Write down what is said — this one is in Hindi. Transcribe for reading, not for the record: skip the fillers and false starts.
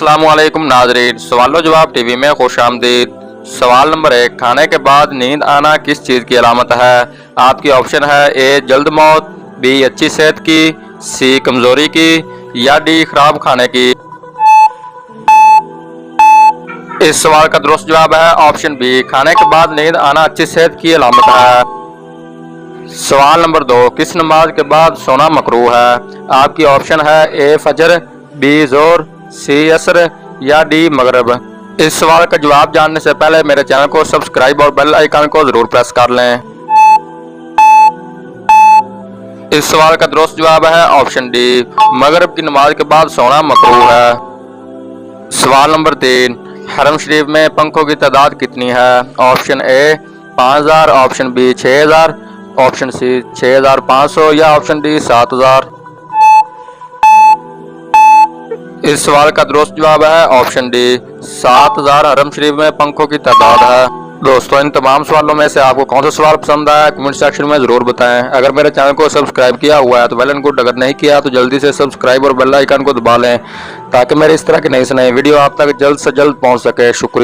अस्सलामुअलैकुम नाजरीन, सवालो जवाब टीवी में खुश आमदीद। सवाल नंबर 1, खाने के बाद नींद आना किस चीज़ की अलामत है? आपकी ऑप्शन है ए जल्द मौत, बी अच्छी सेहत की, सी कमजोरी की या डी खराब खाने की। इस सवाल का दुरुस्त जवाब है ऑप्शन बी, खाने के बाद नींद आना अच्छी सेहत की अलामत है। सवाल नंबर 2, किस नमाज के बाद सोना मकरूह है? आपकी ऑप्शन है ए फजर, बी जोर, सी असर या डी मगरब। इस सवाल का जवाब जानने से पहले मेरे चैनल को सब्सक्राइब और बेल आइकन को जरूर प्रेस कर लें। इस सवाल का दुरुस्त जवाब है ऑप्शन डी, मगरब की नमाज के बाद सोना मकरूह है। सवाल नंबर 3, हरम शरीफ में पंखों की तादाद कितनी है? Option A 5000, option B 6000, option C 6500 या ऑप्शन डी 7000। इस सवाल का दुरुस्त जवाब है ऑप्शन डी, 7000 हरम शरीफ में पंखों की तादाद है। दोस्तों, इन तमाम सवालों में से आपको कौन सा सवाल पसंद आया कमेंट सेक्शन में जरूर बताएं। अगर मेरे चैनल को सब्सक्राइब किया हुआ है तो वेल एंड गुड, अगर नहीं किया तो जल्दी से सब्सक्राइब और बेल आइकन को दबा लें ताकि मेरे इस तरह की नई से नई वीडियो आप तक जल्द से जल्द पहुंच सके। शुक्रिया।